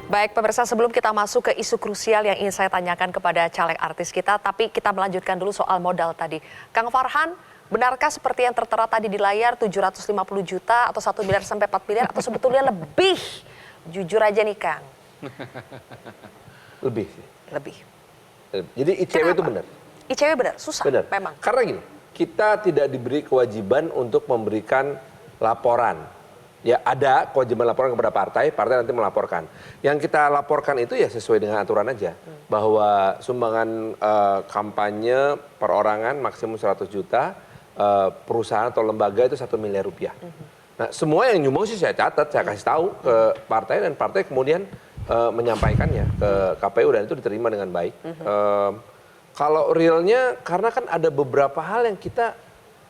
Baik pemirsa, sebelum kita masuk ke isu krusial yang ingin saya tanyakan kepada caleg artis kita, tapi kita melanjutkan dulu soal modal tadi. Kang Farhan, benarkah seperti yang tertera tadi di layar 750 juta atau 1 miliar sampai 4 miliar atau sebetulnya lebih? Jujur aja nih Kang. Lebih sih. Lebih. Jadi ICW itu benar. ICW benar, susah Benar. memang. Karena gini, kita tidak diberi kewajiban untuk memberikan laporan. Ya ada kewajiban laporan kepada partai, partai nanti melaporkan. Yang kita laporkan itu ya sesuai dengan aturan aja. Bahwa sumbangan kampanye perorangan maksimum 100 juta, perusahaan atau lembaga itu 1 miliar rupiah. Nah semua yang nyumbang sih saya catat, saya kasih tahu ke partai dan partai kemudian menyampaikannya ke KPU dan itu diterima dengan baik. Kalau realnya karena kan ada beberapa hal yang kita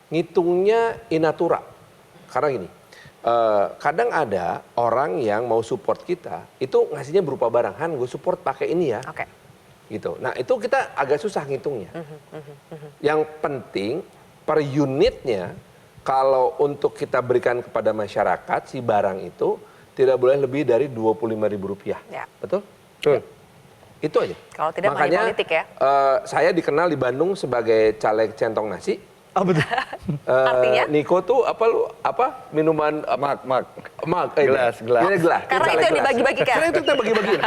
ngitungnya in natura. Karena gini. Kadang ada orang yang mau support kita itu ngasihnya berupa barang, Han gue support pakai ini ya, gitu. Nah itu kita agak susah ngitungnya. Yang penting per unitnya kalau untuk kita berikan kepada masyarakat si barang itu tidak boleh lebih dari Rp25.000, betul? Ya. Itu aja. Kalau tidak makanya politik ya. Saya dikenal di Bandung sebagai caleg centong nasi. Oh betul. Artinya? Niko tuh apa minuman Mak, gelas. Karena itu yang dibagi-bagikan. Karena itu kita bagi-bagiin.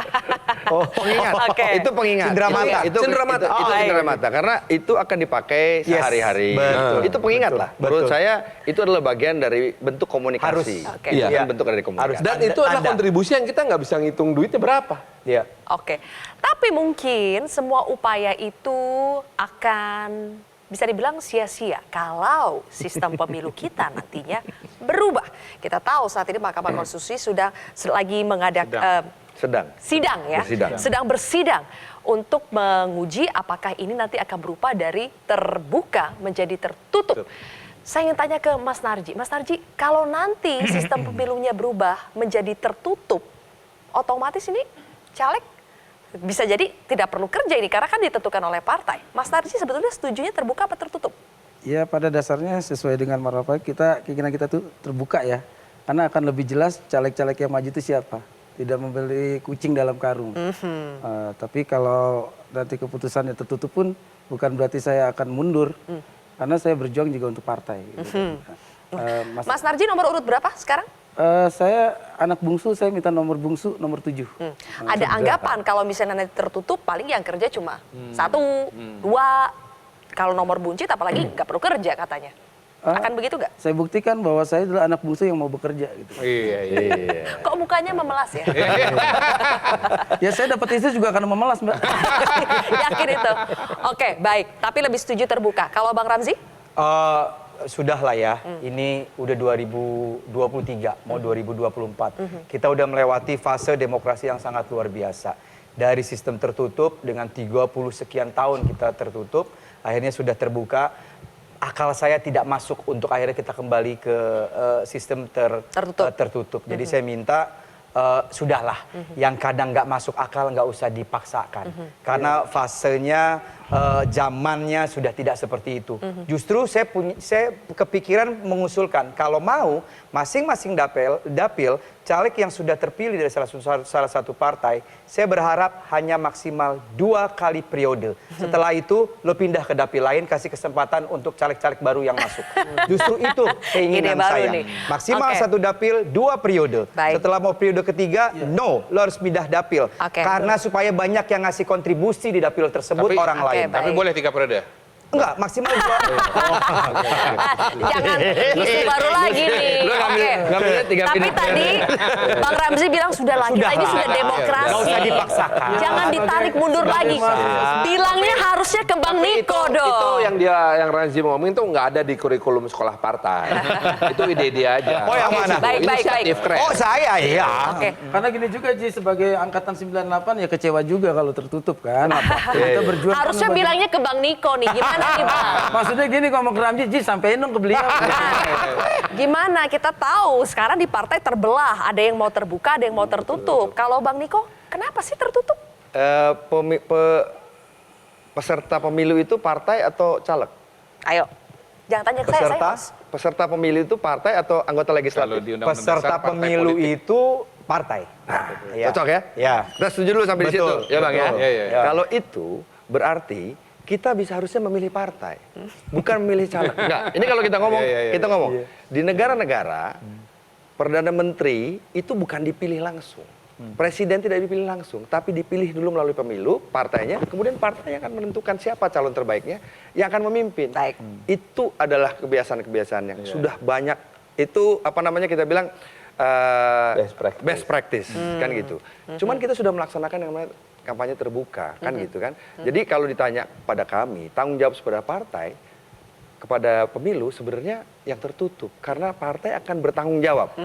Oh, pengingat. Itu pengingat. Cenderamata. Itu cenderamata. Itu cenderamata karena itu akan dipakai sehari-hari. Itu pengingat lah. Menurut saya itu adalah bagian dari bentuk komunikasi. Harus. Itu kan bentuk dari komunikasi. Dan itu adalah kontribusi yang kita nggak bisa ngitung duitnya berapa. Iya. Oke. Tapi mungkin semua upaya itu akan bisa dibilang sia-sia kalau sistem pemilu kita nantinya berubah. Kita tahu saat ini Mahkamah Konstitusi sudah lagi sedang bersidang untuk menguji apakah ini nanti akan berubah dari terbuka menjadi tertutup. Saya ingin tanya ke Mas Narji. Mas Narji, kalau nanti sistem pemilunya berubah menjadi tertutup, otomatis ini caleg bisa jadi tidak perlu kerja ini karena kan ditentukan oleh partai. Mas Narji sebetulnya setujunya terbuka apa tertutup? Ya pada dasarnya sesuai dengan marwah keinginan kita tuh terbuka ya. Karena akan lebih jelas caleg-caleg yang maju itu siapa. Tidak membeli kucing dalam karung. Tapi kalau nanti keputusannya tertutup pun bukan berarti saya akan mundur. Karena saya berjuang juga untuk partai. Mas Narji nomor urut berapa sekarang? Saya anak bungsu, saya minta nomor bungsu nomor 7. Ada anggapan kalau misalnya nanti tertutup paling yang kerja cuma 1, 2. Kalau nomor buncit apalagi nggak perlu kerja katanya. Akan begitu nggak? Saya buktikan bahwa saya adalah anak bungsu yang mau bekerja. Gitu. Iya. Kok mukanya memelas ya? Ya saya dapat istri juga karena memelas Mbak. Yakin itu? Oke, baik. Tapi lebih setuju terbuka. Kalau Bang Ramzi? Sudah lah ya, ini udah 2023, mau 2024. Kita udah melewati fase demokrasi yang sangat luar biasa. Dari sistem tertutup dengan 30 sekian tahun kita tertutup, akhirnya sudah terbuka. Akal saya tidak masuk untuk akhirnya kita kembali ke sistem tertutup. Jadi saya minta sudahlah, yang kadang nggak masuk akal nggak usah dipaksakan. Karena fasenya, zamannya sudah tidak seperti itu. Justru saya kepikiran mengusulkan kalau mau masing-masing dapil caleg yang sudah terpilih dari salah satu partai, saya berharap hanya maksimal 2 kali periode. Setelah itu lo pindah ke dapil lain, kasih kesempatan untuk caleg-caleg baru yang masuk. Justru itu keinginan saya. Maksimal 1 dapil 2 periode. Setelah mau periode ketiga, no, lo harus pindah dapil. Karena supaya banyak yang ngasih kontribusi di dapil tersebut orang lain. Tapi boleh 3 periode? Enggak, maksimal 2. Jangan isu baru lagi nih. Tapi tadi Bang Ramzi bilang sudahlah, kita ini sudah demokrasi. Nggak usah dipaksakan. Jangan ditarik mundur lagi. Bilangnya harusnya ke Bang Niko dong. Itu yang Ramzi ngomongin tuh nggak ada di kurikulum sekolah partai. Itu ide dia aja. Oh yang mana? Baik. Oh saya, iya. Karena gini juga Ji, sebagai angkatan 98 ya kecewa juga kalau tertutup kan. Kita berjuang. Harusnya bilangnya ke Bang Niko nih, gimana nih Bang? Maksudnya gini ngomong ke Ramzi, Ji sampein dong ke beliau. Gimana kita tahu sekarang di partai terbelah, ada yang mau terbuka, ada yang mau tertutup. Kalau Bang Niko, kenapa sih tertutup? Peserta pemilu itu partai atau caleg? Ayo, jangan tanya ke saya, Mas. Peserta pemilu itu partai atau anggota legislatif? Kalau di Undang-Undang Peserta Dasar, partai pemilu politik. itu partai. Iya. Cocok ya? Ya. Kita setuju dulu sampai di situ, Betul, ya Bang ya? betul. Ya. Kalau itu berarti kita bisa harusnya memilih partai, bukan memilih caleg. Enggak, ini kalau kita ngomong, kita ngomong di negara-negara perdana menteri itu bukan dipilih langsung. Presiden tidak dipilih langsung, tapi dipilih dulu melalui pemilu partainya, kemudian partainya akan menentukan siapa calon terbaiknya yang akan memimpin. Baik. Itu adalah kebiasaan-kebiasaan yang sudah banyak. Itu apa namanya kita bilang Best practice. kan gitu. Cuman kita sudah melaksanakan yang namanya kampanye terbuka kan gitu kan. Jadi kalau ditanya pada kami tanggung jawab kepada partai kepada pemilu sebenarnya yang tertutup karena partai akan bertanggung jawab.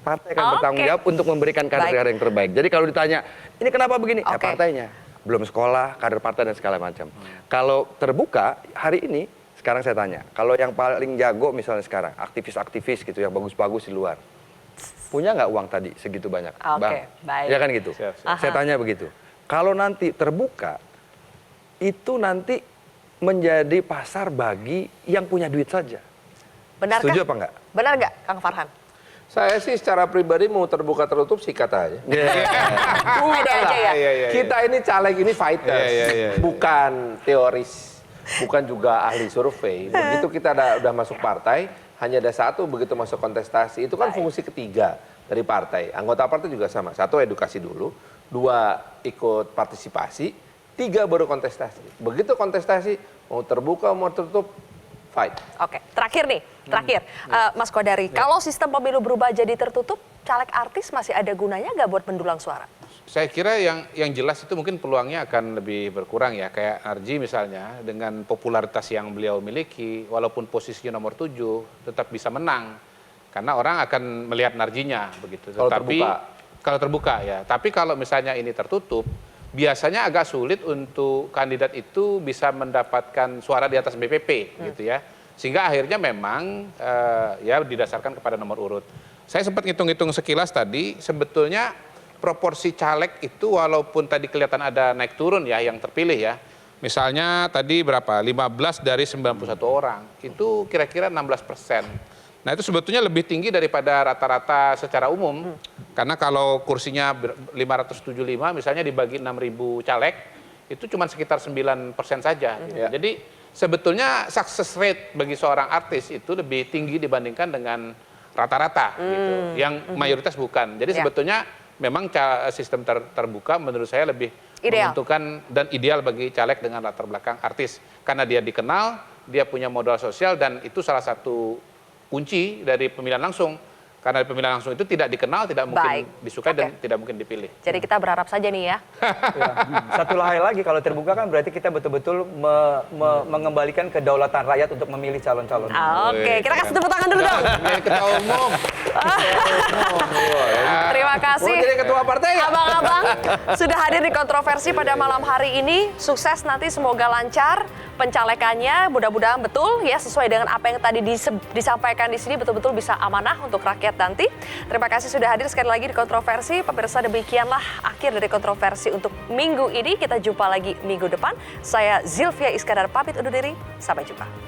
Partai akan bertanggung jawab untuk memberikan kader-kader yang terbaik. Jadi kalau ditanya ini kenapa begini? Ya partainya belum sekolah, kader partai dan segala macam. Kalau terbuka hari ini sekarang saya tanya, kalau yang paling jago misalnya sekarang aktivis-aktivis gitu yang bagus-bagus di luar, punya nggak uang tadi segitu banyak, Bang? Baik. Ya kan gitu. Saya tanya begitu. Kalau nanti terbuka, itu nanti menjadi pasar bagi yang punya duit saja. Benarkah? Setuju apa enggak? Benar nggak, Kang Farhan? Saya sih secara pribadi mau terbuka tertutup sikat aja. Udah aja ya. Kita ini caleg ini fighters, bukan teoris, bukan juga ahli survei. Begitu kita udah masuk partai, hanya ada satu begitu masuk kontestasi. Itu kan fungsi ketiga dari partai. Anggota partai juga sama. Satu edukasi dulu, dua ikut partisipasi, tiga baru kontestasi. Begitu kontestasi mau terbuka mau tertutup, fight. Oke, terakhir nih, Mas Kodari, kalau sistem pemilu berubah jadi tertutup, caleg artis masih ada gunanya nggak buat mendulang suara? Saya kira yang jelas itu mungkin peluangnya akan lebih berkurang ya. Kayak Narji misalnya, dengan popularitas yang beliau miliki, walaupun posisinya nomor 7, tetap bisa menang. Karena orang akan melihat Narjinya begitu. Kalau Tetapi terbuka. kalau terbuka ya. Tapi kalau misalnya ini tertutup, biasanya agak sulit untuk kandidat itu bisa mendapatkan suara di atas BPP gitu ya. Sehingga akhirnya memang ya didasarkan kepada nomor urut. Saya sempat ngitung-ngitung sekilas tadi, sebetulnya proporsi caleg itu walaupun tadi kelihatan ada naik turun ya yang terpilih ya. Misalnya tadi berapa? 15 dari 91 orang. Itu kira-kira 16%. Nah itu sebetulnya lebih tinggi daripada rata-rata secara umum. Karena kalau kursinya 575 misalnya dibagi 6.000 caleg, itu cuma sekitar 9% saja. Gitu. Jadi sebetulnya success rate bagi seorang artis itu lebih tinggi dibandingkan dengan rata-rata. Gitu, yang mayoritas bukan. Jadi sebetulnya memang sistem terbuka menurut saya lebih menguntungkan dan ideal bagi caleg dengan latar belakang artis. Karena dia dikenal, dia punya modal sosial dan itu salah satu kunci dari pemilihan langsung. Karena pemilihan langsung itu tidak dikenal, tidak mungkin disukai dan tidak mungkin dipilih. Jadi kita berharap saja nih ya. Satu hal lagi, kalau terbuka kan berarti kita betul-betul mengembalikan kedaulatan rakyat untuk memilih calon-calon. Oke, kita kasih tepuk tangan dulu dong. Ketua umum. Terima kasih. Mau jadi ketua partai ya? Abang-abang sudah hadir di kontroversi pada malam hari ini. Sukses nanti, semoga lancar pencalekannya. Mudah-mudahan betul ya sesuai dengan apa yang tadi disampaikan di sini, betul-betul bisa amanah untuk rakyat nanti. Terima kasih sudah hadir sekali lagi di kontroversi. Pemirsa, demikianlah akhir dari kontroversi untuk minggu ini. Kita jumpa lagi minggu depan. Saya Zilvia Iskandar pamit undur diri. Sampai jumpa.